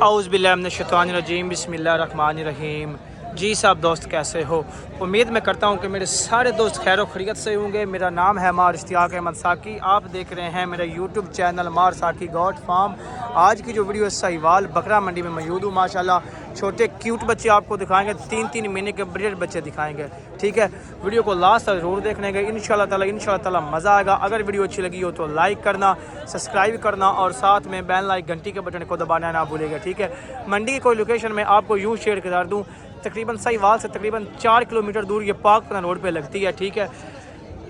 औज़ बिल्लाहि मिनश शैतानिर रजीम बिस्मिल्लाहिर रहमानिर रहीम। जी साहब दोस्त कैसे हो? उम्मीद मैं करता हूँ कि मेरे सारे दोस्त खैर खैरियत से होंगे। मेरा नाम है मार इश्तियाक अहमद साकी। आप देख रहे हैं मेरा यूट्यूब चैनल मार साकी गॉड फार्म। आज की जो वीडियो है साहिवाल बकरा मंडी में मौजूद हूँ। माशाल्लाह छोटे क्यूट बच्चे आपको दिखाएंगे, 3-3 महीने के ब्रीडर बच्चे दिखाएंगे। ठीक है, वीडियो को लास्ट तक जरूर देखने के इंशाल्लाह ताला मज़ा आएगा। अगर वीडियो अच्छी लगी हो तो लाइक करना, सब्सक्राइब करना और साथ में बेल लाइक घंटी के बटन को दबाना ना भूलेगा। ठीक है, मंडी की कोई लोकेशन मैं आपको यूँ शेयर करा दूँ, तकरीबन साहिवाल से तकरीबन 4 किलोमीटर दूर ये पाकपना रोड पे लगती है। ठीक है,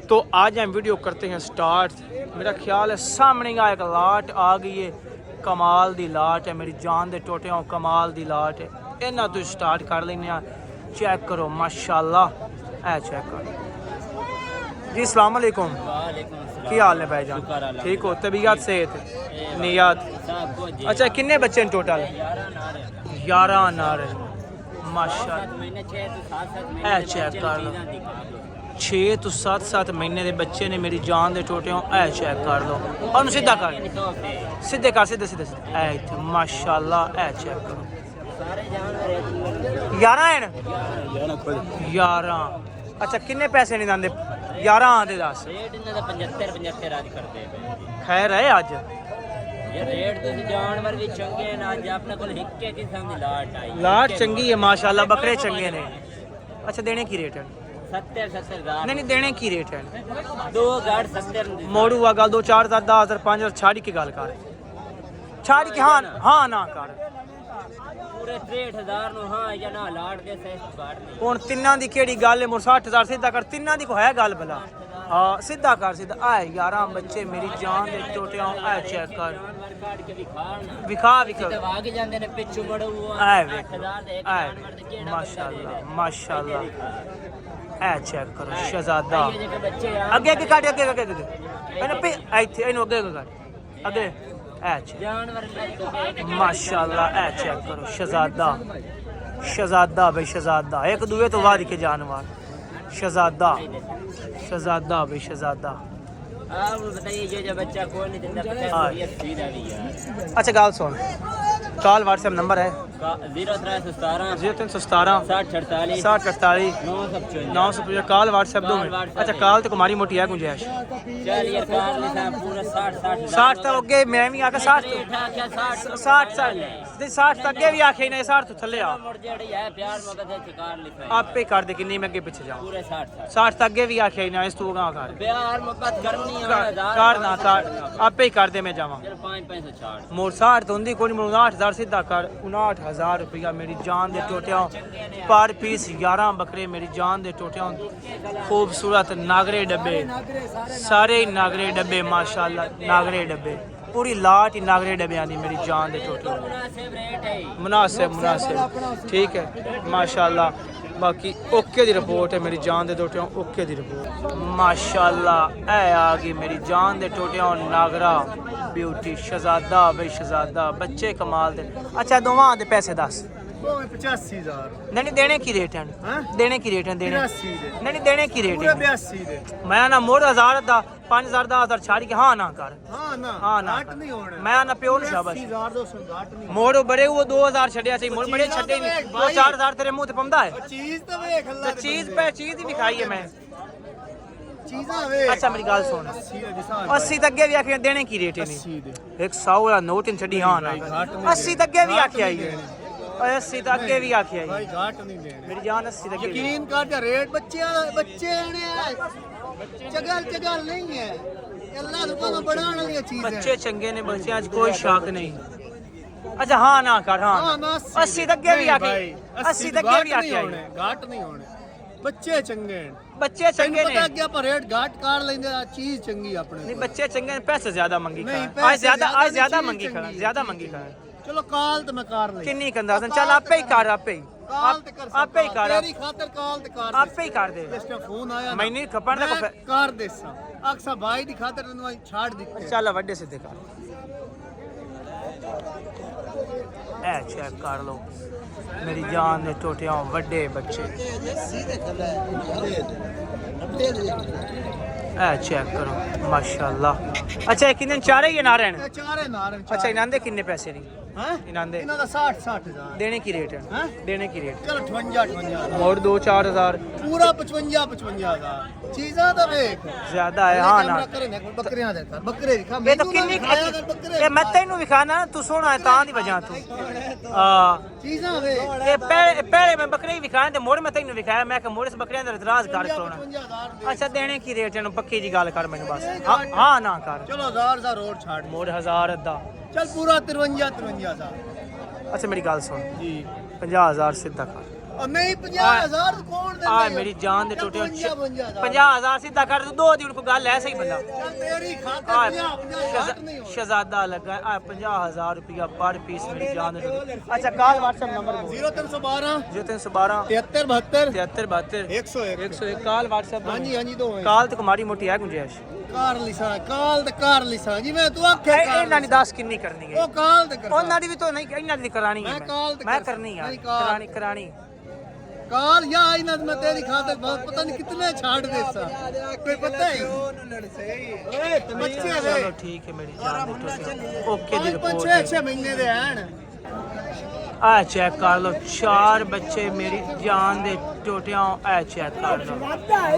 तो आज हम वीडियो करते हैं स्टार्ट। मेरा ख्याल है सामने का एक लाट आ गई है, कमाल दी लाट है, मेरी जान दे टोटे हो कमाल दी लाट है। इन्ना तो स्टार्ट कर लें, चेक करो माशाल्लाह, ऐ चेक करो जी। अस्सलाम वालेकुम, की हाल है भाईजान? ठीक हो? तबीयत सेहत नियत? अच्छा, किन्ने बच्चे टोटल? 11 नार माशाल्लाह, ऐ चेक कर लो। 6 तो 7 महीने के बच्चे ने मेरी जान दे टोटे हो। ऐ चेक कर लो और सीधा कर, सीधे कर, सीधे सीधे ऐ इत्थे माशाल्लाह, ऐ चेक करो। 11 हैं 11। अच्छा, किन्ने पैसे नहीं दांदे? 11 आते 10 खैर है अज जानवर भी चंगे हैं। आज अपने कोल हिक्के किस्म दी लाट आई, लाट चंगी है माशाल्लाह, बकरे चंगे ने। अच्छा, देने की रेट है? 70,000। नहीं देने की रेट है? 2 गाड़ 70 मोड़ू हुआ गल 2 4 10 10 5 छाड़ी की गल कर, छाड़ी की हाँ ना कर पूरे 63,000 नु हां या ना लाट दे से गाड़ नहीं। हुन तिन्ना दी केड़ी गल है? 60,000 सीधा कर, तिन्ना दी को है गल भला? हाँ सीधा कर, सीधा। आए 11 बच्चे मेरी जान दे टोटे हो। ऐ चेक कर, विखा आगे जांदे ने पिछू बड़ो हुआ। माशाल्लाह माशाल्लाह, ऐ चेक करो शहजादा। आगे आगे काट, आगे आगे आगे इथे इनु आगे आगे काट, आगे ऐ चेक माशाल्लाह, ऐ चेक करो शहजादा। शहजादा भाई शहजादा, एक दूए तो वाद के जानवर। शहजादा शहजादा भाई शहजादा। आप बताइए जो बच्चा कोई नहीं देता सीधा भी यार। अच्छा गाल सुन, कॉल व्हाट्सएप नंबर है 0317 0317 6048 6048 955। कॉल व्हाट्सएप दो। अच्छा, कॉल तो कुमारी मोटी है गुंजाइश? चल यार कार लिखा पूरा 60 60 तक अगे मैं भी आके 60 60 तक अगे भी आखे नहीं, 60 तो थले आ मुड़ जेड़ी है प्यार मगद है कार लिखा आपे कर दे, किन्नी मैं अगे पीछे जाऊं? पूरे 60 तक अगे भी आखे ना, इस तू गा कर प्यार मगद करनी है कर ना कर, आपे ही कर दे, मैं जावां। चल 5 पैसे छाड़ मोर 60 तो होंदी कोई 59,000 सीधा कर। 59,000 रुपया मेरी जान दे टोटिया पर पीस। 11 बकरे मेरी जान दे टोटिया, खूबसूरत नागरे डब्बे, सारे ही नागरे डब्बे माशाल्लाह, नागरे डब्बे पूरी लाट ही नागरे डब्बे आनी मेरी जान दे टोटिया। मुनासिब मुनासिब, ठीक है माशाल्लाह। बाकी ओके दी रिपोर्ट है मेरी जान दे टोटिया, ओके दी रिपोर्ट माशाल्लाह। ऐ आ गई मेरी जान दे टोटिया नागरा ब्यूटी शहजादा भाई शहजादा, बच्चे कमाल दे। अच्छा, दोवां दे पैसे दस? 85,000। नहीं देने की रेट है? देने की रेट है? देने नहीं देने की रेट है? 82 दे। मैं ना मोड़ 1000 दा 5000 दा 1000 छाड़ी के हाँ ना कर, हाँ ना हाँ नहीं होना। मैं ना प्योर शाबाश 80,200 घाट नहीं। मोड़ बड़े वो 2000 छड़िया चाहिए, मोड़ बड़े छड़े नहीं। 4,000 तेरे मुंह ते पंदा है? चीज तो देख अल्लाह तो चीज पे चीज ही दिखाई है मैं। चीज़ा वे। अच्छा मेरी गल सुन, 80 तक भी आखे देने की रेट है नहीं? 100 वाला नोट इन छड़ी हाँ ना 80 तक भी आखे आई है, 80 तक भी आखे आई भाई घाट नहीं देने। मेरी जान 80 तक यकीन कर, रेट बच्चे चगल नहीं है। अल्लाह सुभान बढ़ाने वाली चीज है। बच्चे चंगे ने, बच्चे आज कोई शक नहीं। अच्छा हाँ ना कर, हाँ 80 तक भी आखे, 80 तक भी आखे आई। घाट नहीं होने, बच्चे चंगे हैं, बच्चे चंगे ने। पता पर रेट घाट कर लेंगे, चीज चंगी अपने। नहीं बच्चे चंगे ने, पैसे ज्यादा मंगी नहीं, खा आज ज्यादा मंगी खा, चंगी। ज्यादा मंगी खा। चलो काल तो मैं कर ले। किन्नी कंदा चल आपे ही कर, आपे ही काल ते कर, आपे ही कर, तेरी खातिर काल ते कर, आपे ही कर दे। जिस टाइम फोन आया मैं नहीं खपन दा मैं कर देसा अक्सा भाई दी खातिर तन्नू छाड़ दी। चल वड्डे सीधे कर, ऐ चेक कर लो मेरी जान दे टोटियां वड्डे बच्चे। ਇਹ ਚੈੱਕ ਕਰੋ ਮਾਸ਼ਾਅੱਲਾ। ਅੱਛਾ ਇਹ ਕਿੰਨੇ ਚਾਰੇ ਹੀ ਨਾਰ ਹਨ? ਇਹ ਚਾਰੇ ਨਾਰ ਹਨ। ਅੱਛਾ ਇਹਨਾਂ ਦੇ ਕਿੰਨੇ ਪੈਸੇ ਨੇ? ਹਾਂ ਇਹਨਾਂ ਦੇ ਇਹਨਾਂ ਦਾ 60,000 ਦੇਣੇ ਕੀ ਰੇਟ ਹੈ? ਹਾਂ ਦੇਣੇ ਕੀ ਰੇਟ? ਚਲ 58,000 ਹੋਰ 2-4 ਪੂਰਾ 55,000 ਚੀਜ਼ਾਂ ਤਾਂ ਵੇਖ ਜ਼ਿਆਦਾ ਹੈ। ਹਾਂ ਨਾ ਬੱਕਰੀਆਂ ਦੇ ਕਰ ਬੱਕਰੇ ਦੀ ਖਾ ਇਹ ਤਾਂ ਕਿੰਨੀ ਇਹ ਮੈਂ ਤੈਨੂੰ ਵਿਖਾਣਾ ਤੂੰ ਸੋਹਣਾ ਹੈ ਤਾਂ ਦੀ ਵਜ੍ਹਾ ਤੂੰ ਚੀਜ਼ਾਂ ਵੇਖ ਇਹ ਪਹਿਲੇ ਮੈਂ ਬੱਕਰੇ ਹੀ ਵਿਖਾਏ ਤੇ ਮੋੜ ਮੈਂ ਤੈਨੂੰ ਵਿਖਾਇਆ। ਮੈਂ ਕਿ ਮੋੜ ਇਸ ਬੱਕਰੀਆਂ ਦਾ ਇਤਰਾਜ਼ ਕਰ ਕਰਾਉਣਾ। 55,000 ਅੱਛਾ ਦੇਣੇ ਕੀ ਰੇਟ ਇਹਨੂੰ ਪੱਕੀ ਜੀ ਗੱਲ ਕਰ ਮੈਨੂੰ ਬਸ। ਹਾਂ ਨਾ ਕਰ ਚਲੋ 1000 ਹੋਰ ਛੱਡ ਮੋੜ 1000 ਅੱਧਾ ਚਲ ਪੂਰਾ 53,000 ਅੱਛਾ ਮੇਰੀ ਗੱਲ ਸੁਣ ਜੀ 50,000 ਸਿੱਧਾ ਕਰ। ਨਹੀਂ 50,000 ਕੌਣ ਦਿੰਦਾ ਆ ਮੇਰੀ ਜਾਨ ਦੇ ਟੋਟੇ 50,000 ਸਿੱਧਾ ਕਰ ਤੂੰ। ਦੋ ਦੀ ਹੁਣ ਕੋਈ ਗੱਲ ਐ ਸਹੀ ਬੰਦਾ। ਤੇਰੀ ਖਾਤਰ ਆ 50,000 ਨਹੀਂ ਹੋਣਾ। ਸ਼ਹਜ਼ਾਦਾ ਲੱਗਾ ਆ 50,000 ਰੁਪਇਆ ਪਰ ਪੀਸ ਮੇਰੀ ਜਾਨ ਦੇ ਟੋਟੇ। ਅੱਛਾ ਕਾਲ WhatsApp ਨੰਬਰ 0312 0312 7372 7372 101 101 ਕਾਲ WhatsApp ਹਾਂਜੀ ਹਾਂਜੀ ਦੋ ਕਾਲ ਤੇ ਮਾੜੀ ਮੋਟੀ ਹੈ ਗੁੰਜਾਇਸ਼। ਕਾਰ ਲਿਸਾ ਕਾਲ ਤੇ ਕਾਰ ਲਿਸਾ ਜਿਵੇਂ ਤੂੰ ਆਖੇ ਇਹਨਾਂ ਨੇ 10 ਕਿੰਨੀ ਕਰਨੀ ਹੈ? ਉਹ ਕਾਲ ਤੇ ਕਰ ਉਹਨਾਂ ਦੀ ਵੀ ਤਾਂ ਨਹੀਂ ਇਹਨਾਂ ਦੀ ਕਰਾਣੀ ਹੈ। ਮੈਂ ਕਾਲ ਤੇ ਮੈਂ ਕਰ ਕਰਨੀ ਹੈ ਨਹੀਂ ਕਾਲ। ਕਰਾਣੀ ਕਾਲ या ਇਹਨਾਂ ਮੈਂ ਤੇਰੀ ਖਾਤਰ ਬਹੁਤ ਪਤਾ ਨਹੀਂ ਕਿਤਨੇ ਛਾੜ ਦੇ ਸਾ ਕੋਈ ਪਤਾ ਹੀ ਓਏ ਤੇ ਬੱਚੇ ਵੇ ਚਲੋ ਠੀਕ ਹੈ ਮੇਰੀ ਜਾਨ ਦੇ ਟੋਟੇ ਓਕੇ ਦੀ ਰਿਪੋਰਟ 6 ਮਹੀਨੇ ਦੇ ਹਨ ਆ ਚੈੱਕ ਕਰ ਲਓ 4 ਬੱਚੇ ਮੇਰੀ ਜਾਨ ਦੇ ਟੋਟਿਆਂ ਆ ਚੈੱਕ ਕਰ ਲਓ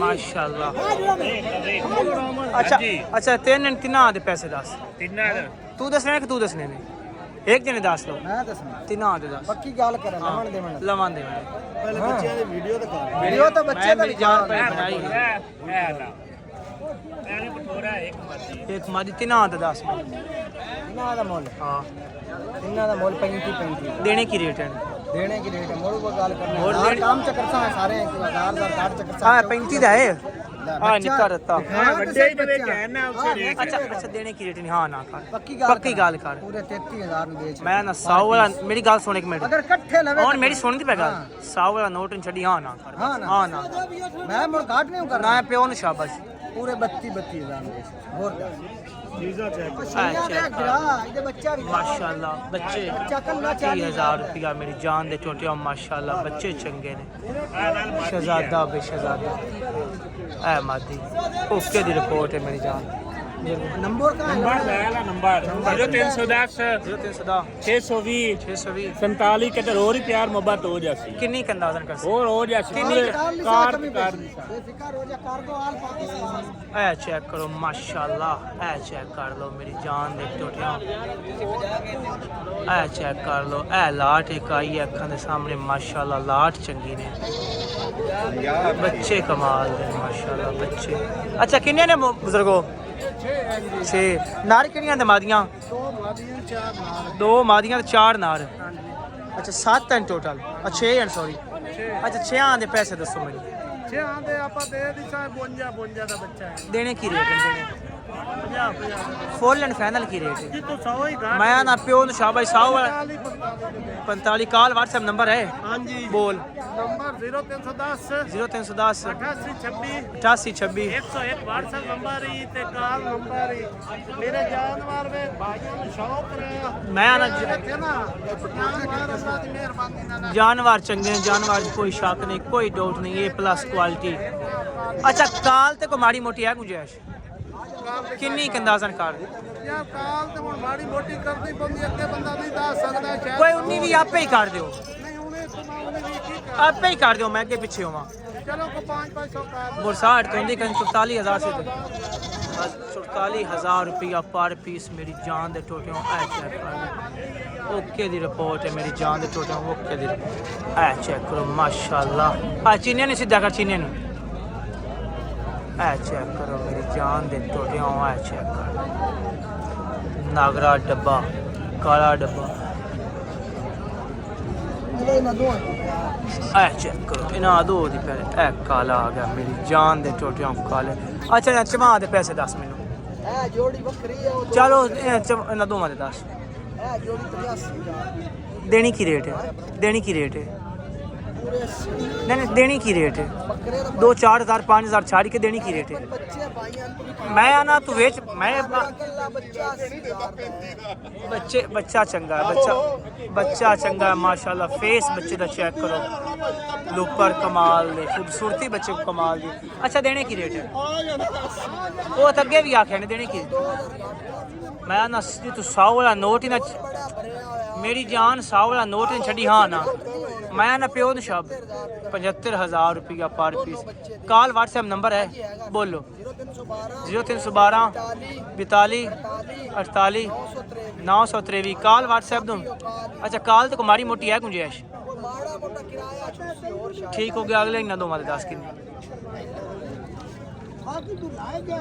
ਮਾਸ਼ਾਅੱਲਾ। ਅੱਛਾ ਤਿੰਨਾਂ ਦੇ ਪੈਸੇ ਦੱਸ। ਤੂੰ ਦੱਸਣਾ ਕਿ ਤੂੰ ਦੱਸਣੇ ਨੇ? ਇੱਕ ਜਣੇ ਦੱਸ ਲਓ। ਮੈਂ ਦੱਸਣਾ ਤਿੰਨਾਂ ਦੇ ਦੱਸ। ਪੱਕੀ ਗੱਲ ਕਰ ਲਵਣ ਦੇ ਮਨ ਲਵਾਂ ਦੇ ਪਹਿਲੇ ਬੱਚਿਆਂ ਦੀ ਵੀਡੀਓ ਤਾਂ ਕਰ ਵੀਡੀਓ ਤਾਂ ਬੱਚੇ ਦਾ ਮੇਰੀ ਜਾਨ ਪਈ ਬਣਾਈ ਇੱਕ ਮਾਦੀ ਤਿੰਨਾਂ ਦੇ ਦੱਸ। ਇਹਨਾਂ ਦਾ ਮੁੱਲ ਹਾਂ ਇਹਨਾਂ ਦਾ ਮੁੱਲ 35 ਦੇਣੇ ਕੀ ਰੇਟ ਹੈ? ਦੇਣੇ ਕੀ ਰੇਟ ਹੈ ਮੋੜ ਕੋ ਗੱਲ ਕਰਨਾ ਹੋਰ ਹੈ ਕੰਮ ਚ ਕਰਤਾ ਹੈ ਸਾਰੇ 1000 ਕਾਟ ਚ ਕਰਤਾ ਹਾਂ 35 ਦਾ ਹੈ। ਹਾਂ ਨਿੱਕਾ ਰੱਤਾ ਵੱਡੇ ਹੀ ਬੜੇ ਕਹਿਣਾ ਉਸੇ ਰੇਟ ਅੱਛਾ ਦੇਣੇ ਕੀ ਰੇਟ ਨਹੀਂ? ਹਾਂ ਨਾ ਕਰ ਪੱਕੀ ਗੱਲ ਕਰ। ਪੂਰੇ 33000 ਨੂੰ ਵੇਚ ਮੈਂ ਨਾ 100 ਵਾਲਾ ਮੇਰੀ ਗੱਲ ਸੁਣ ਇੱਕ ਮਿੰਟ। ਅਗਰ ਇਕੱਠੇ ਲਵੇ ਹੁਣ ਮੇਰੀ ਸੁਣਦੀ ਪੈ ਗੱਲ 100 ਵਾਲਾ ਨੋਟ ਨਹੀਂ ਛੱਡੀ। ਹਾਂ ਨਾ ਕਰ। ਹਾਂ ਨਾ ਮੈਂ ਮੁੜ ਘਾਟ ਨਹੀਂ ਕਰਨਾ ਨਾ ਪਿਓ ਨੂੰ ਸ਼ਾਬਾਸ਼। ਪੂਰੇ 32,000 ਨੂੰ ਵੇਚ ਹੋਰ ਚੀਜ਼ਾਂ ਚੈੱਕ ਇਹਦੇ ਬੱਚਾ ਵੀ ਮਾਸ਼ਾਅੱਲਾ ਬੱਚੇ 30,000 ਰੁਪਇਆ ਮੇਰੀ ਜਾਨ ਦੇ ਟੋਟਿਆਂ ਮਾਸ਼ਾਅੱਲਾ ਬੱਚੇ ਚੰਗੇ ਨੇ। ਸ਼ਹਜ਼ਾਦਾ ਬੇ ਸ਼ਹਜ਼ਾਦਾ ਐ ਮਾਦੀ ਓਕੇ ਦੀ ਰਿਪੋਰਟ ਹੈ ਮੇਰੀ ਜਾਨ। ਨੰਬਰ ਕਾ ਨੰਬਰ 0310 0310 620 620 47 ਕਿਤੇ ਹੋਰ ਹੀ ਪਿਆਰ ਮੁਹੱਬਤ ਹੋ ਜਾਸੀ ਕਿੰਨੀ ਕੰਦਾਜ਼ਨ ਕਰ ਹੋਰ ਹੋ ਜਾਸੀ ਕਿੰਨੀ ਕਾਰ ਬੇਫਿਕਰ ਹੋ ਜਾ ਕਾਰਗੋ ਆਲ ਪਾਕਿਸਤਾਨ ਐ ਚੈੱਕ ਕਰੋ ਮਾਸ਼ਾਅੱਲਾ ਐ ਚੈੱਕ ਕਰ ਲਓ ਮੇਰੀ ਜਾਨ ਦੇ ਟੋਟਿਆਂ ਐ ਚੈੱਕ ਕਰ ਲਓ ਐ ਲਾਟ ਇੱਕ ਆਈ ਹੈ ਅੱਖਾਂ ਦੇ ਸਾਹਮਣੇ ਮਾਸ਼ਾਅੱਲਾ ਲਾਟ ਚੰਗੀ ਨੇ ਬੱਚੇ ਕਮਾਲ ਦੇ ਮਾਸ਼ਾਅੱਲਾ ਬੱਚੇ। ਅੱਛਾ ਕਿੰਨੇ ਨੇ ਬਜ਼ੁਰਗੋ? 6 ਨਾਰ ਕਿਹੜੀਆਂ ਤੇ ਮਾਦੀਆਂ? 2 ਮਾਦੀਆਂ ਤੇ 4 ਨਾਰ। ਅੱਛਾ 7 ਹਨ ਟੋਟਲ। ਅੱਛਾ 6 ਹਨ ਸੌਰੀ। ਅੱਛਾ 6 ਦੇ ਪੈਸੇ ਦੱਸੋ ਮੈਨੂੰ। 6 ਦੇ ਆਪਾਂ ਦੇ ਦੀ ਸਾ 52 ਦਾ ਬੱਚਾ ਹੈ ਦੇਣੇ ਕੀ ਰੇਟ ਹੈ? ਦੇਣੇ 50 full and final Ki rate ਹੈ? ਜੀ ਤੂੰ 100 ਹੀ ਗਾ ਮੈਂ ਨਾ ਪਿਓ ਨੂੰ ਸ਼ਾਬਾਸ਼ 100 ਵਾਲਾ 45 ਕਾਲ WhatsApp ਨੰਬਰ ਹੈ? ਹਾਂਜੀ ਬੋਲ। ਨੰਬਰ 0310 0310 8826 8826 101 WhatsApp ਨੰਬਰ ਹੀ ਤੇ ਕਾਲ ਨੰਬਰ ਹੀ ਮੇਰੇ ਜਾਨਵਰ ਵੇ ਭਾਈਆਂ ਨੂੰ ਸ਼ੌਕ ਰਿਹਾ ਮੈਂ ਨਾ ਇੱਥੇ ਨਾ ਜਾਨਵਰ ਅੱਲਾਹ ਦੀ ਮਿਹਰਬਾਨੀ ਨਾਲ जानवर चंगे हैं जानवर कोई शक नहीं कोई डाउट नहीं ये प्लस क्वालिटी। अच्छा काल ते को माड़ी मोटी है गुंजाइश किन्नी अंदाजन कर ਯਾਰ ਕਾਲ ਤੇ ਹੁਣ ਮਾੜੀ ਮੋਟੀ ਕਰਨੀ ਪੈਂਦੀ ਅੱਗੇ ਬੰਦਾ ਨਹੀਂ ਦੱਸ ਸਕਦਾ ਸ਼ਾਇਦ कोई 19 भी आपे ही कर दियो ਨਹੀਂ ਉਹਨੇ ਕਮਾਉਣੇ ਵੀ ਕੀ ਕਰ आपे ही कर दियो मैं अगे पीछे होवा ਚਲੋ ਕੋ 500 ਕਰ मोर 60 तो कहीं 44,000 से बस 44,000 रुपया पर पीस मेरी जान दे टोटियों ऐ चेक कर ओके दी रिपोर्ट है मेरी जान दे टोटियों ओके दी ऐ चेक करो माशाल्लाह आ चीनिया ने सीधा कर चीनिया ने ऐ चेक करो मेरी जान दे टोटियों ऐ चेक कर नागरा डब्बा काला डब्बा ऐ चेक करो इन्हां दो दी पहले ऐ काला आ गया मेरी जान दे टोटियों काले। अच्छा चमा दे पैसे दस मैनू ਇਹ ਜੋੜੀ ਵੱਖਰੀ ਹੈ ਉਹ चलो इन्हां दोवां दे दस ਇਹ ਜੋੜੀ 83,000 देनी की रेट है? देनी की रेट है? پورے 80 نہیں دینی کی ریٹ ہے ਬੱਕਰੇ ਦਾ 2-4 ਹਜ਼ਾਰ 5 ਹਜ਼ਾਰ ਛਾੜ ਕੇ ਦੇਣੀ ਕੀ ਰੇਟ ਹੈ ਬੱਚੇ ਭਾਈਆਂ ਨੂੰ ਮੈਂ ਆਣਾ ਤੂੰ ਵੇਚ ਮੈਂ ਕੱਲਾ ਬੱਚਾ 80000 ਦਾ ਹੈ ਬੱਚਾ ਚੰਗਾ ਹੈ ਬੱਚਾ ਚੰਗਾ ਹੈ ਮਾਸ਼ਾਅੱਲਾ ਫੇਸ ਬੱਚੇ ਦਾ ਚੈੱਕ ਕਰੋ ਲੁੱਪਰ ਕਮਾਲ ਦੇ ਖੂਬਸੂਰਤੀ ਬੱਚੇ ਕੋ ਕਮਾਲ ਦੀ ਅੱਛਾ ਦੇਣੇ ਕੀ ਰੇਟ ਹੈ ਉਹ ਤਾਂ ਅੱਗੇ ਵੀ ਆਖਿਆ ਨੇ ਦੇਣੇ ਕੀ ਮੈਂ ਨਾ ਤੂੰ 100 ਵਾਲਾ ਨੋਟ ਹੀ ਨਾ ਬੜਾ ਭਰਿਆ ਹੋਇਆ ਮੇਰੀ ਜਾਨ 100 ਵਾਲਾ ਨੋਟ ਹੀ ਛੱਡੀ ਹਾਂ ਨਾ ਮੈਂ ਨਾ ਪਿਓ ਨੂੰ ਸ਼ਬ 75000 ਰੁਪਇਆ ਪਰ ਪੀਸ ਕਾਲ WhatsApp ਨੰਬਰ ਹੈ ਬੋਲੋ 0312 42 48 923 ਕਾਲ WhatsApp ਤੋਂ ਅੱਛਾ ਕਾਲ ਤੇ ਮਾੜੀ ਮੋਟੀ ਹੈ ਗੁੰਜਾਇਸ਼ ਮਾੜਾ ਮੋਟਾ ਕਿਰਾਇਆ ਛੁੱਟੀ ਹੋਰ ਸ਼ਾਇਦ ਠੀਕ ਹੋ ਗਿਆ ਅਗਲੇ ਇਹਨਾਂ ਦੋਵਾਂ ਦੇ 10 ਕਿੰਨੇ ਬਾਕੀ ਤੂੰ ਲਾਏ ਗਿਆ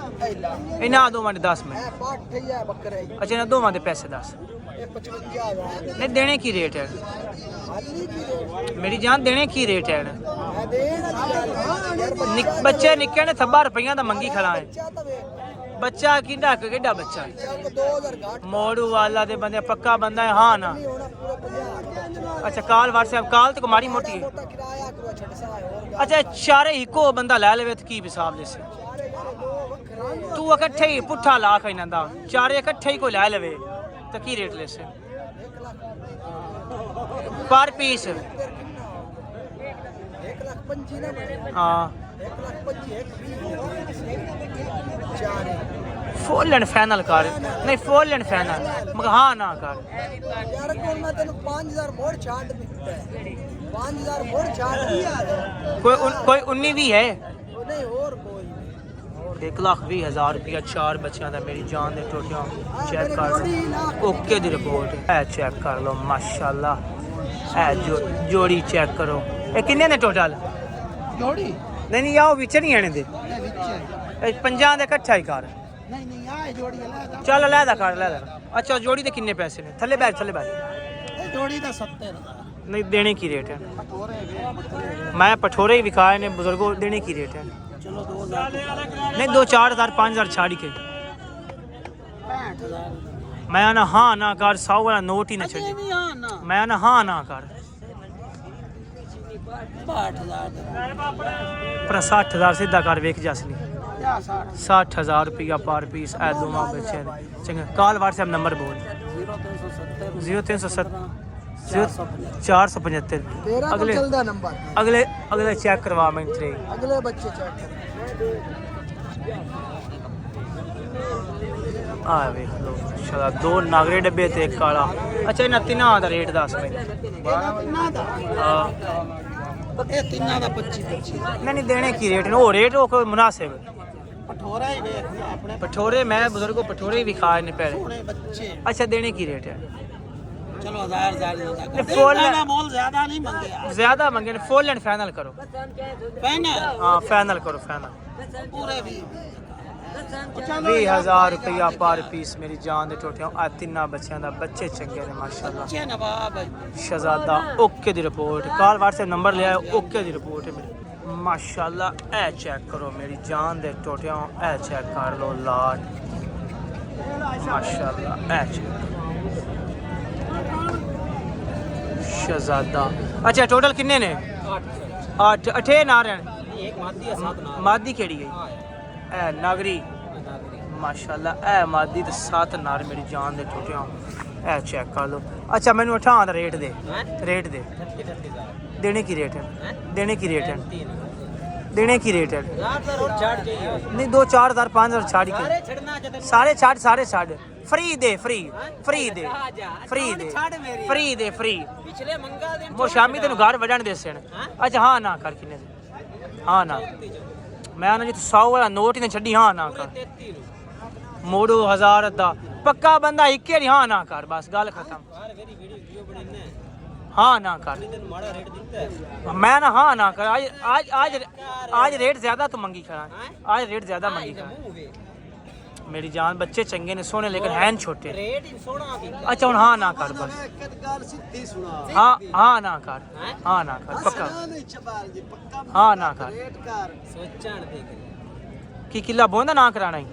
ਇਹਨਾਂ ਦੋਵਾਂ ਦੇ 10 ਮੈਂ ਇਹ ਪਾਠ ਹੈ ਬੱਕਰੇ ਅੱਛਾ ਇਹਨਾਂ ਦੋਵਾਂ ਦੇ ਪੈਸੇ 10 ਇਹ 55000 ਨਹੀਂ ਦੇਣੇ ਕੀ ਰੇਟ ਹੈ ਹਾਲੀ ਕੀ ਰੇਟ ਮੇਰੀ ਜਾਨ ਦੇਣੇ ਕੀ ਰੇਟ ਹੈ ਮੈਂ ਦੇਣ ਯਾਰ ਬੱਚੇ ਨਿੱਕੇ ਨੇ ਥੱਬਾ ਰੁਪਈਆਂ ਦਾ ਮੰਗੀ ਖੜਾ ਹੈ ਬੱਚਾ ਤਾਂ ਵੇਖ ਬੱਚਾ ਕਿੰਨਾ ਕਿੱਡਾ ਬੱਚਾ ਹੈ ਚੱਕ 2000 ਘੱਟ ਮੋੜੂ ਵਾਲਾ ਦੇ ਬੰਦੇ ਪੱਕਾ ਬੰਦਾ ਹੈ ਹਾਂ ਨਾ ਨਹੀਂ ਹੋਣਾ ਪੂਰੇ 50 ਅੱਛਾ ਕਾਲ WhatsApp ਕਾਲ ਤੇ ਮਾੜੀ ਮੋਟੀ ਹੈ ਮੋਟਾ ਕਿਰਾਇਆ ਕਰੋ ਛੱਡ ਸਾ ਹੋਰ ਅੱਛਾ ਚਾਰੇ ਇੱਕੋ ਬੰਦਾ ਲੈ ਲਵੇ ਤੇ ਕੀ ਹਿਸਾਬ ਦੇ ਸੇ ਸਾਰੇ ਯਾਰ ਦੋ ਵੱਖਰੇ ਤੂੰ ਇਕੱਠੇ ਹੀ ਪੁੱਠਾ ਲਾਖ ਇਹਨਾਂ ਦਾ ਚਾਰੇ ਇਕੱਠੇ ਹੀ ਕੋਈ ਲੈ ਲਵੇ ਤਾਂ ਕੀ ਰੇਟ ਲੈ ਸੇ 1 ਲੱਖ ਪਰ ਪੀਸ 1 ਲੱਖ 25 ਨਾ ਬਣੇ ਹਾਂ 1 ਲੱਖ 25 ਚਾਰੇ ਫੁੱਲ ਐਂਡ ਫਾਈਨਲ ਕਰ ਨਹੀਂ ਫੁੱਲ ਐਂਡ ਫਾਈਨਲ ਮਗ ਹਾਂ ਨਾ ਕਰ ਯਾਰ ਕੋਲ ਮੈਂ ਤੈਨੂੰ 5000 ਮੋੜ ਛੱਡ ਦਿੱਤਾ 5000 ਮੋੜ ਛੱਡ ਕੋਈ 19 ਵੀ ਹੈ ਉਹ ਨਹੀਂ ਹੋਰ ਕੋਈ ਨਹੀਂ 1,20,000 ਰੁਪਇਆ ਚਾਰ ਬੱਚਿਆਂ ਦਾ ਮੇਰੀ ਜਾਨ ਦੇ ਟੋਟੀਆਂ ਚੈੱਕ ਕਰ ਓਕੇ ਦੀ ਰਿਪੋਰਟ ਹੈ ਚੈੱਕ ਕਰ ਲਓ ਮਾਸ਼ਾਅੱਲਾ ਇਹ ਜੋੜੀ ਚੈੱਕ ਕਰੋ ਇਹ ਕਿੰਨੇ ਨੇ ਟੋਟਲ ਜੋੜੀ ਨਹੀਂ ਆਓ ਵਿੱਚ ਨਹੀਂ ਆਣੇ ਦੇ ਇਹ ਵਿੱਚ ਹੈ। ਇਹ ਪੰਜਾਂ ਦੇ ਇਕੱਠਾ ਹੀ ਕਰ ਨਹੀਂ ਨਹੀਂ ਆ ਜੋੜੀ ਲੈ ਦਾ ਚੱਲ ਲੈ ਦਾ ਕਰ ਲੈ ਦਾ ਅੱਛਾ ਜੋੜੀ ਦੇ ਕਿੰਨੇ ਪੈਸੇ ਨੇ ਥੱਲੇ ਬੈਠ ਇਹ ਜੋੜੀ ਦਾ 70000 ਨਹੀਂ ਦੇਣੇ ਕੀ ਰੇਟ ਹੈ ਮੈਂ ਪਠੋਰੇ ਹੀ ਵਿਖਾਏ ਨੇ ਬਜ਼ੁਰਗੋ ਦੇਣੇ ਕੀ ਰੇਟ ਹੈ ਚਲੋ 2000 ਨਹੀਂ 2-4 ਹਜ਼ਾਰ 5 ਹਜ਼ਾਰ ਛਾੜ ਕੇ 65000 ਮੈਂ ਨਾ ਹਾਂ ਨਾ ਕਰ 100 ਵਾਲਾ ਨੋਟ ਹੀ ਨਾ ਛੱਡੀ ਨਹੀਂ ਹਾਂ ਨਾ ਮੈਂ ਨਾ ਹਾਂ ਨਾ ਕਰ 65000 ਪਰ 60000 ਸਿੱਧਾ ਕਰ ਵੇਖ ਜਸਲੀ ਜਾਂ 60 60000 ਰੁਪਇਆ ਪਰ ਪੀਸ ਐ ਦੋਵਾਂ ਬੱਚਿਆਂ ਦੇ ਚੰਗਾ ਕਾਲ WhatsApp ਨੰਬਰ ਬੋਲ 0370 475 ਤੇਰਾ ਅਗਲੇ ਚੱਲਦਾ ਨੰਬਰ ਅਗਲੇ ਚੈੱਕ ਕਰਵਾ ਮੈਂ ਤੇਰੇ ਅਗਲੇ ਬੱਚੇ ਚੈੱਕ ਆ ਵੇਖ ਲੋ ਮਾਸ਼ਾਅੱਲਾ ਦੋ ਨਾਗਰੇ ਡੱਬੇ ਤੇ ਇੱਕ ਕਾਲਾ ਅੱਛਾ ਇਹਨਾਂ ਤਿੰਨਾਂ ਦਾ ਰੇਟ ਦੱਸ ਮੈਨੂੰ ਨਾ ਦਾ ਹਾਂ ਇਹ ਤਿੰਨਾਂ ਦਾ 25 ਨਹੀਂ ਦੇਣੇ ਕੀ ਰੇਟ ਨੇ ਉਹ ਰੇਟ ਉਹ ਕੋਈ ਮੁਨਾਸਿਬ ਪਠੋਰਾ ਹੀ ਵੇਖ ਆਪਣੇ ਪਠੋਰੇ ਮੈਂ ਬਜ਼ੁਰਗੋ ਪਠੋਰੇ ਵੀ ਖਾਏ ਨੇ ਪਹਿਲੇ ਸੋਹਣੇ ਬੱਚੇ ਅੱਛਾ ਦੇਣੇ ਕੀ ਰੇਟ ਹੈ ਚਲੋ 1000 ਦਾ ਫੁੱਲ ਨਾ ਮੋਲ ਜ਼ਿਆਦਾ ਨਹੀਂ ਮੰਗਿਆ ਜ਼ਿਆਦਾ ਮੰਗੇ ਨੇ ਫੁੱਲ ਐਂਡ ਫਾਈਨਲ ਕਰੋ ਪੈਨ ਹਾਂ ਫਾਈਨਲ ਕਰੋ ਫਾਈਨਲ ਪੂਰੇ ਵੀ 20000 ਰੁਪਇਆ ਪਰ ਪੀਸ ਮੇਰੀ ਜਾਨ ਦੇ ਟੋਟਿਆਂ ਆ ਤਿੰਨਾਂ ਬੱਚਿਆਂ ਦਾ ਬੱਚੇ ਚੰਗੇ ਨੇ ਮਾਸ਼ਾਅੱਲਾ ਬੱਚੇ ਨਵਾਬ ਸ਼ਹਜ਼ਾਦਾ ਓਕੇ ਦੀ ਰਿਪੋਰਟ ਕਾਲ WhatsApp ਨੰਬਰ ਲਿਆ ਓਕੇ ਦੀ ਰਿਪੋਰਟ ਹੈ ਮੇਰੀ ਮਾਸ਼ਾਅੱਲਾ ਇਹ ਚੈੱਕ ਕਰੋ ਮੇਰੀ ਜਾਨ ਦੇ ਟੋਟਿਆਂ ਇਹ ਚੈੱਕ ਕਰ ਲਓ ਲਾਟ ਮਾਸ਼ਾਅੱਲਾ ਇਹ ਚੈੱਕ ਸ਼ਹਜ਼ਾਦਾ ਅੱਛਾ ਟੋਟਲ ਕਿੰਨੇ ਨੇ 8 ਅਠੇ ਨਾਰਨ एक मादी है 7 नाल ਮਾਦੀ ਕਿਹੜੀ ਹੈ ਇਹ ਨਾਗਰੀ ਮਾਸ਼ਾਅੱਲਾ ਇਹ ਮਾਦੀ ਤੇ 7 ਨਾਰ ਮੇਰੀ ਜਾਨ ਦੇ ਟੋਟਿਆਂ ਇਹ ਚੈੱਕ ਕਰ ਲਓ ਅੱਛਾ ਮੈਨੂੰ 8 ਦਾ ਰੇਟ ਦੇ ਰੇਟ ਦੇ ਦੇਣੇ ਕੀ ਰੇਟ ਹੈ ਦੇਣੇ ਕੀ ਰੇਟ ਹੈ ਦੇਣੇ ਕੀ ਰੇਟ ਹੈ ਨਹੀਂ 2-4 ਹਜ਼ਾਰ 5 ਹਜ਼ਾਰ ਛਾੜ ਕੇ ਸਾਰੇ ਛੱਡ ਫ੍ਰੀ ਦੇ ਫ੍ਰੀ ਦੇ पिछले मंगा दिन ਮੋ ਸ਼ਾਮੀ ਤੈਨੂੰ ਘਰ ਵੜਨ ਦੇ ਸਣ ਅੱਛਾ ਹਾਂ ਨਾ ਕਰ ਕਿੰਨੇ ਦੇ ਹਾਂ ਨਾ ਮੈਂ ਨਾ ਜੇ 100 ਵਾਲਾ ਨੋਟ ਹੀ ਨਾ ਛੱਡੀ ਹਾਂ ਨਾ ਕਰ ਮੋੜੋ 1000 ਦਾ ਪੱਕਾ ਬੰਦਾ ਇੱਕੇ ਨਹੀਂ ਹਾਂ ਨਾ ਕਰ ਬਸ ਗੱਲ ਖਤਮ ਹਾਂ ਨਾ ਕਰ ਮੈਂ ਨਾ ਹਾਂ ਨਾ ਕਰ आज रेट ज्यादा तो मंगी खड़ा आज रेट ज्यादा मंगी खड़ा मेरी जान बच्चे चंगे ने सोने लेकिन हैं छोटे अच्छा हूँ हाँ ना कर बस हाँ ना कर पक्का हाँ ना कर की किला बोंदा ना कराना ही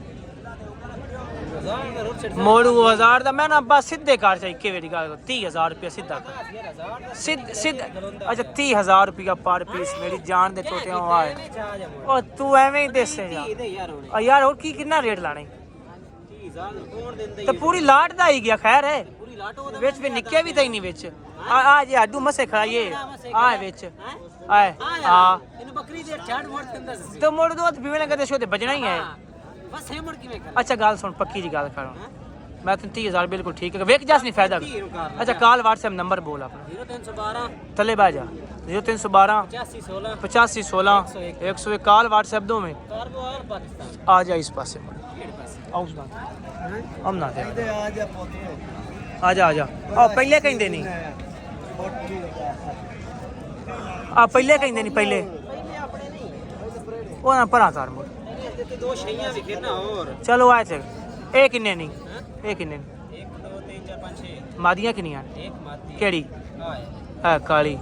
ਮੋੜੂ 1000 ਦਾ ਮੈਂ ਨਾ ਬਸ ਸਿੱਧੇ ਕਰ ਚਾਹੀ ਕਿ ਮੇਰੀ ਗੱਲ 30000 ਰੁਪਏ ਸਿੱਧਾ ਕਰ ਸਿੱਧ ਅੱਛਾ 30000 ਰੁਪਏ ਪਰ ਪੀਸ ਮੇਰੀ ਜਾਨ ਦੇ ਟੋਟਿਆਂ ਆਏ ਉਹ ਤੂੰ ਐਵੇਂ ਹੀ ਦੇਸੇ ਯਾਰ ਹੋਰ ਕੀ ਕਿੰਨਾ ਰੇਟ ਲਾਣੇ ਤੇ ਪੂਰੀ ਲਾਟ ਦਾ ਹੀ ਗਿਆ ਖੈਰ ਹੈ ਵਿੱਚ ਵੀ ਨਿੱਕੇ ਵੀ ਤਾਂ ਹੀ ਨਹੀਂ ਵਿੱਚ ਆ ਜੇ ਆਡੂ ਮਸੇ ਖਾਈਏ ਆ ਵਿੱਚ ਆਏ ਆ ਇਹਨੂੰ ਬੱਕਰੀ ਦੇ ਛੱਡ ਮੋੜ ਦਿੰਦਾ ਸੀ ਤੇ ਮੋੜ ਦੋ ਤੇ ਬਿਵੇਂ ਲੱਗਦੇ ਸ਼ੋ ਤੇ ਬਜਣਾ ਹੀ ਹੈ ਬਸ ਇਹ ਮੁੜ ਕਿਵੇਂ ਕਰ ਅੱਛਾ ਗੱਲ ਸੁਣ ਪੱਕੀ ਜੀ ਗੱਲ ਕਰਾਂ ਮੈਂ ਤੈਨੂੰ 30000 ਬਿਲਕੁਲ ਠੀਕ ਹੈ ਵੇਖ ਜਾਸ ਨਹੀਂ ਫਾਇਦਾ ਅੱਛਾ ਕਾਲ WhatsApp ਨੰਬਰ ਬੋਲ ਆਪਣਾ 0312 ਥੱਲੇ ਬਹਿ ਜਾ 0312 8516 8516 101 ਕਾਲ WhatsApp दो में ਕਾਰਗੋਆਲ ਪਾਕਿਸਤਾਨ आ जा इस पास से आओ ना हम ना दे आ जा आ पहले कहंदे नहीं आ पहले कहंदे नहीं पहले ਆਪਣੇ ਨਹੀਂ ओ ना परा कर मोड़ ਇਹਦੇ ਤੇ ਦੋ ਛਈਆਂ ਵਿਖੇ ਨਾ ਹੋਰ चलो आए थे ए किन्ने नहीं ए किन्ने 1 2 3 4 5 6 मादियां किन्नियां ਇੱਕ ਮਾਤੀ केड़ी ਆ है काली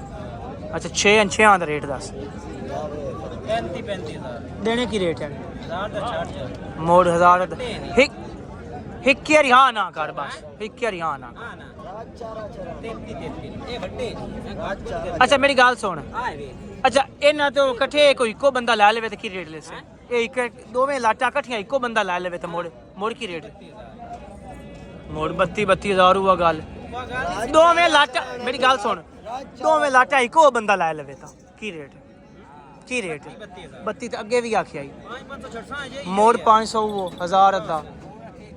अच्छा 6 ਦਾ ਰੇਟ ਦੱਸ 35000 देने की रेट है 1000 ਦਾ ਛੱਡ ਜਾ मोड़ 1000 हिक यार हाँ ना कर बस हिक यार हाँ ना ਹਾਂ ਨਾ 33 ਇਹ ਵੱਡੇ ਨਹੀਂ ਘੱਟ अच्छा मेरी गल सुन ਆ ਵੇ अच्छा इन्ना तो इकट्ठे कोई इको बंदा लै लेवे तो की रेट ले से ये एक दोवें लाटा इकट्ठियां इको बंदा लै लेवे तो मोड़ की रेट मोड़ 32,000 हुआ गल दोवें लाटा मेरी गल सुन दोवें लाटा इको बंदा लै लेवे तो की रेट 32 तो अगे भी आखिया 500 ਛੱਡਾਂ ਜੇ मोड़ 500 वो 1000 अद्धा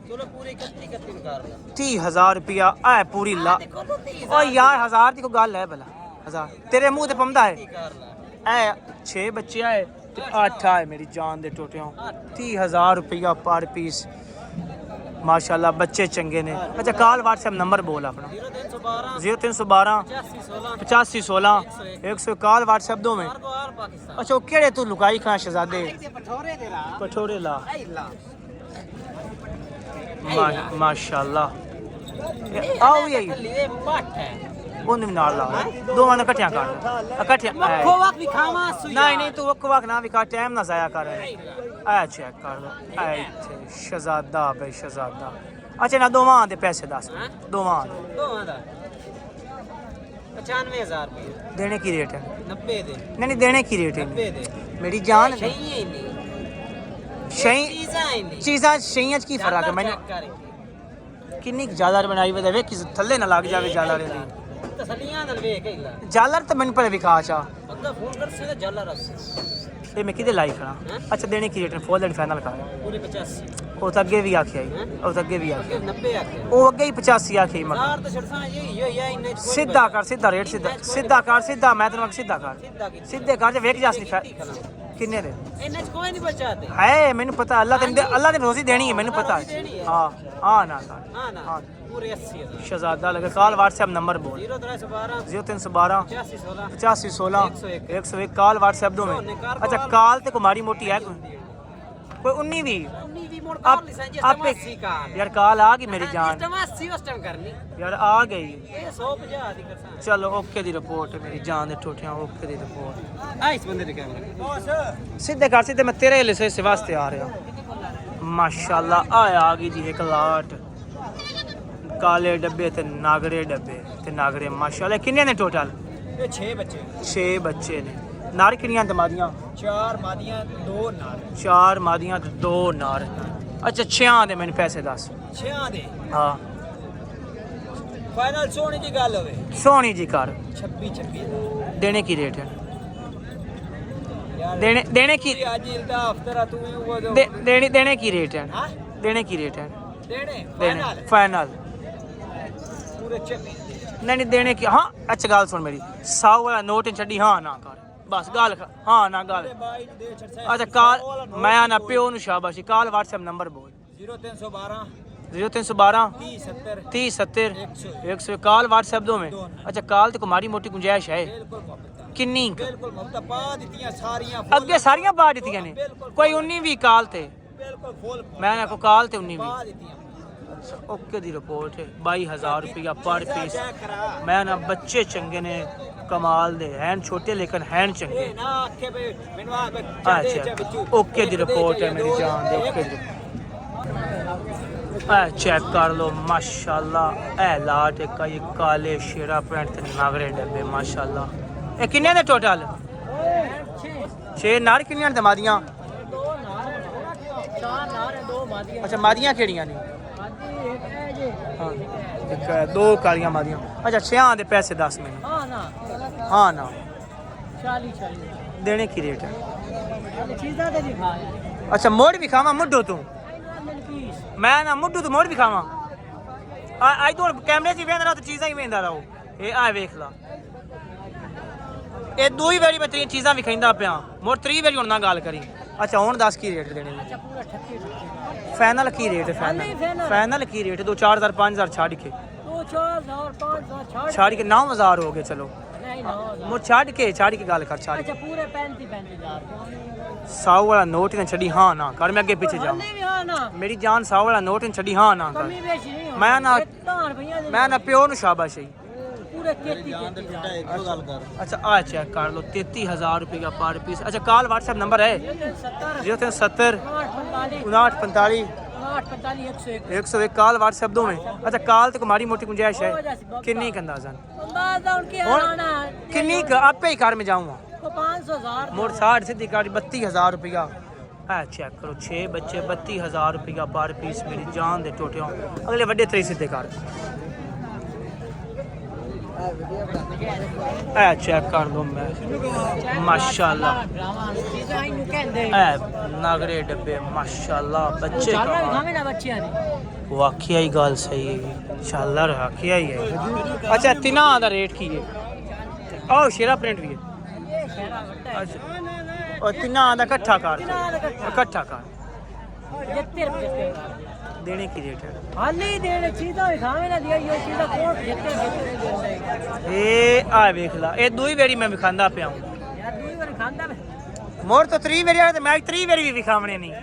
ਚਲੋ ਪੂਰੇ 31 ਕਰ ਲਿਆ 30,000 रुपया है पूरी ला ਦੇਖੋ ਤੂੰ 30 ओ यार 1000 की कोई गल है भला 1000 तेरे मुंह ते पमदा है ਕਰ ਲਾ ए 6 बच्चे आए 8 आए मेरी जान दे टोटियों 30,000 रुपया पर पीस माशाल्लाह बच्चे चंगे ने अच्छा काल WhatsApp नंबर बोल अपना 0312 0312 8516 8516 100 काल WhatsApp दो में ਕਾਰਗੋਆਲ ਪਾਕਿਸਤਾਨ अच्छा केड़े तू लुकाई खां शहजादे ਤੇ ਪਠੋਰੇ ਦੇ ਰਾ पठोरे ला ਆਈ ਲਾ माशाल्लाह आओ यही ਇਹ ਪੱਟ ਹੈ ਉਹਨੂੰ ਵੀ ਨਾਲ ਲਾ ਦੋਵਾਂ ਨੂੰ ਇਕੱਠਿਆਂ ਕਰ ਇਕੱਠਿਆਂ ਮੱਖੋ ਵਕ ਵੀ ਖਾਵਾਂ ਸੁਈ ਨਹੀਂ ਤੂੰ ਵਕ ਨਾ ਵੀ ਕਰ ਟਾਈਮ ਨਾ ਜ਼ਾਇਆ ਕਰ ਆ ਚੈੱਕ ਕਰ ਲੋ ਆ ਇੱਥੇ ਸ਼ਹਜ਼ਾਦਾ ਬਈ ਸ਼ਹਜ਼ਾਦਾ ਅੱਛਾ ਨਾ ਦੋਵਾਂ ਦੇ ਪੈਸੇ ਦੱਸ ਦੋਵਾਂ ਦਾ 95000 ਰੁਪਏ ਦੇਣੇ ਕੀ ਰੇਟ ਹੈ 90 ਦੇ ਨਹੀਂ ਦੇਣੇ ਕੀ ਰੇਟ 90 ਹੈ ਦੇ ਮੇਰੀ ਜਾਨ ਸਹੀ ਹੀ ਨਹੀਂ ਸ਼ਈ ਚੀਜ਼ਾਂ ਹੀ ਨਹੀਂ ਚੀਜ਼ਾਂ ਸ਼ਈਆਂ ਚ ਕੀ ਫਰਕ ਹੈ ਮੈਨੂੰ ਕਿੰਨੀ ਜ਼ਿਆਦਾ ਬਣਾਈ ਵੇ ਵੇਖ ਕਿਸ ਥੱਲੇ ਨਾ ਲੱਗ ਜਾਵੇ ਜ਼ਿਆਦਾ ਰਹਿੰਦੀ ਤਸਲੀਆਂ ਨਾਲ ਵੇਖ ਹੀ ਲਾ ਜਾਲਰ ਤਾਂ ਮੈਨੂੰ ਪਰ ਵਿਖਾ ਚਾ ਅੱਗਾ ਫੋਨ ਕਰ ਸੇ ਜੱਲਾ ਰਸ ਇਹ ਮੈਂ ਕਿਹਦੇ ਲਾਈ ਖੜਾ ਅੱਛਾ ਦੇਣੇ ਕੀ ਰੇਟ ਫੁੱਲ ਐਂਡ ਫਾਈਨਲ ਕਰ ਪੂਰੇ 85 ਉਹ ਤਾਂ ਅੱਗੇ ਵੀ ਆਖਿਆ ਹੀ ਉਹ ਤਾਂ ਅੱਗੇ ਵੀ ਆਖਿਆ 90 ਆਖੇ ਉਹ ਅੱਗੇ ਹੀ 85 ਆਖਿਆ ਹੀ ਮਰ ਯਾਰ ਤਾਂ ਛੜਸਾਂ ਇਹ ਹੀ ਆ ਇੰਨੇ ਸਿੱਧਾ ਕਰ ਸਿੱਧਾ ਰੇਟ ਸਿੱਧਾ ਕਰ ਸਿੱਧਾ ਮੈਂ ਤੈਨੂੰ ਸਿੱਧਾ ਕਰ ਸਿੱਧਾ ਕੀ ਸਿੱਧੇ ਕਰ ਜੇ ਵੇਖ ਜਾਸ ਨਹੀਂ ਕਿੰਨੇ ਦੇ ਇੰਨੇ ਚ ਕੋਈ ਨਹੀਂ ਬਚਾਤੇ ਹੈ ਮੈਨੂੰ ਪਤਾ ਅੱਲਾ ਦੀ ਰੋਜ਼ੀ ਦੇਣੀ ਹੈ ਮੈਨੂੰ ਪਤਾ ਹੈ ਹਾਂ ਹਾਂ ਨਾ ਕਰ ਹਾਂ ਨਾ ਪੂਰੇ 80000 ਸ਼ਹਜ਼ਾਦਾ ਲਗਾ ਕਾਲ WhatsApp ਨੰਬਰ ਬੋਲ 0312 0312 8516 8516 101 ਕਾਲ WhatsApp ਦੋ में अच्छा काल ते को माड़ी मोटी है कोई 19 भी 19 ਵੀ ਮੋੜ ਕਰ ਲਈ ਸੰਜੇ आपे यार काल आ गई मेरी जान 80 ਉਸ ਟਾਈਮ ਕਰਨੀ यार आ गई ਇਹ 150 ਦੀ ਕਰਸਾਂ चलो ओके दी रिपोर्ट मेरी जान दे ठोठियां ओके दी रिपोर्ट ਆ ਇਸ ਬੰਦੇ ਦੇ ਕੈਮਰਾ सीधे कर सीधे मैं तेरे लिए से वास्ते आ रहा माशाल्लाह आ गई जी एक लाट काले डब्बे ते नागरे डब्बे ते नागरे माशाल्लाह किन्ने ने टोटल ਇਹ 6 ਬੱਚੇ 6 बच्चे ने नार किन्नियां दमादियां 4 ਮਾਦੀਆਂ 2 ਨਾਲ 4 मादियां ते 2 नार अच्छा 6 दे मैंने पैसे दस 6 ਦੇ हाँ ਫਾਈਨਲ ਸੋਹਣੀ ਦੀ ਗੱਲ ਹੋਵੇ सोनी जी कर 26 देने की रेट है ਯਾਰ देने की ਅੱਜ ਇਲਦਾ ਹਫਤਰਾ ਤੂੰ ਹੀ ਉਹ ਦੋ देने की रेट है ਹਾਂ देने की रेट है ਦੇਣੇ देने ਫਾਈਨਲ फाइनल ਪੂਰੇ 26 नहीं देने की हाँ अच्छा गाल सुन मेरी 100 वाला नोट छड़ी हाँ ना कर बस गाल हाँ ना गाल ਬਾਈ ਨੂੰ ਦੇ ਛੜਸਾ अच्छा काल मैं ना प्यो नु शाबाशी काल WhatsApp नंबर बोल 0312 0312 30 70 30 70 100 काल WhatsApp दो में अच्छा काल ते कुमारी मोटी गुंजाइश है ਬਿਲਕੁਲ ਮੁਹੱਬਤ किन्नी ਬਿਲकुल ਮੁਹੱਬਤ ਪਾ ਦਿੱਤੀਆਂ ਸਾਰੀਆਂ ਅੱਗੇ ਸਾਰੀਆਂ ਪਾ ਦਿੱਤੀਆਂ ਨੇ ਕੋਈ 19 ਵੀ ਕਾਲ ਤੇ ਬਿਲकुल ਫੁੱਲ ਮੈਂ ਨਾ ਕੋ ਕਾਲ ਤੇ 19 ਪਾ ਵੀ ਦਿੱਤੀਆਂ ओके दी रिपोर्ट है 22000 रुपया पर पीस ਚੈੱਕ ਕਰਾ मैं ना बच्चे चंगे ने कमाल दे हैन छोटे लेकिन हैन चंगे ਇਹ ਨਾ ਆਖੇ ਬਈ ਮੈਨੂੰ ਆ अच्छा ओके दी रिपोर्ट है मेरी जान दे ओके दी چیک کر لو ماشاءاللہ اے لاٹ ایک یہ کالے شیرا پرنٹ تے ناگرے ڈبے ماشاءاللہ اے کنے دے ٹوٹل 6 نار کنیاں تے مادیاں 4 نار 2 مادیاں اچھا مادیاں کیڑیاں نے ہاں ایک دو کالیاں مادیاں اچھا 6 دے پیسے 10 میں ہاں نا ہاں نا 40 دینے کی ریٹ ہے چیزاں تے دکھا اچھا موڑ بھی کھاواں مڈو تو میں نا مڈو تو موڑ بھی کھاواں آج تو کیمرے سے ویندا رہو تو چیزاں ہی ویندا رہو اے آ ویکھ لا اے دو ہی ویری میں تین چیزاں وکھیندا پیا مور تری ویری ہن نہ گل کری اچھا ہن 10 کی ریٹ دینے اچھا پورا 38 فائنل کی ریٹ ہے فائنل کی ریٹ 2 4000 5000 چھاڑ کے 2 4000 5000 چھاڑ کے 9000 ہو گئے چلو نہیں 9000 مور چھاڑ کے گل کر چھاڑ اچھا پورے 35000 100 والا نوٹ نہ چھڑی ہاں نہ کر میں اگے پیچھے جاؤں نہیں بھی ہاں نا میری جان 100 والا نوٹ نہ چھڑی ہاں نہ کر کمی بیشی نہیں میں نہ پیو نو شاباش ہے پورے 33000 اچھا آ چیک کر لو 33000 روپے کا پر پیس اچھا کال واٹس ایپ نمبر ہے 070 5945 101 کال واٹس ایپ دو میں اچھا کال تو ہماری موٹی گنجائش ہے کنی کا اندازہ اندازہ ان کے آنا کنی کا آپ پہ ہی کار میں جاؤں گا 5000 موڑ 60 سیدھی کاری 32000 روپیہ چیک کرو 6 بچے 32000 روپیہ پر پیس میری جان دے ٹوٹے ہوں اگلے وڈے 3 سیدھے کار چیک کر دو میں ماشاءاللہ ناگرے ڈبے ماشاءاللہ بچے واقعی ہی گال صحیح ہے انشاءاللہ واقعی ہی ہے اچھا تینا دا ریٹ کی ہے او شیرا پرنٹ بھی ہے اچھا اور تینا دا کٹھا کار دینے کی ریٹ ہے حالی دینے چیزاں کھاوے نہ دیا یہ چیزاں کون جتے اے آ ویکھ لا اے دوئی ویری میں وکھاندا پیا ہوں یار دوئی بار کھاندا میں مور تو 3 ویری تے میں 3 ویری بھی وکھاونے نہیں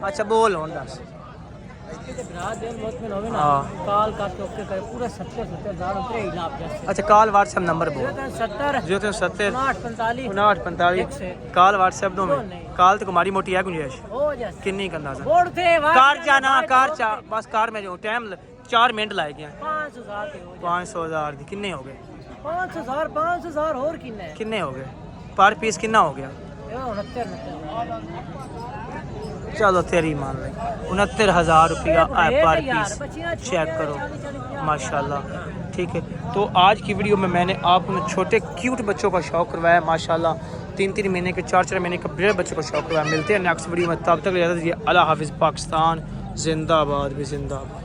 اچھا بول ہون دس رات دن موت میں ہوے نا ہاں کال کا تو کرے پورا 70000 اترے ہلاپ جیسے اچھا کال واٹس ایپ نمبر بول 70 070 5945 5945 کال واٹس ایپ دو میں کال تو ہماری موٹی ہے گنجائش ہو جیسے کنی کا اندازہ بورڈ تھے کار جانا کار چا بس کار میں جو ٹائم 4 منٹ لائے گئے 5000 کے ہو 500000 دی کنے ہو گئے 5000 اور کنے کنے ہو گئے پر پیس کنا ہو گیا 69 چلو تیری مان لیں 69000 روپیہ پر پیس چیک کرو ماشاءاللہ ٹھیک ہے تو آج کی ویڈیو میں نے آپ کو چھوٹے کیوٹ بچوں کا شوق کروایا ماشاءاللہ 3 مہینے کے 4 مہینے کے بڑے بچوں کا شوق کروایا ملتے ہیں نیکسٹ ویڈیو میں تب تک اجازت دیجیے اللہ حافظ پاکستان زندہ باد بھی زندہ باد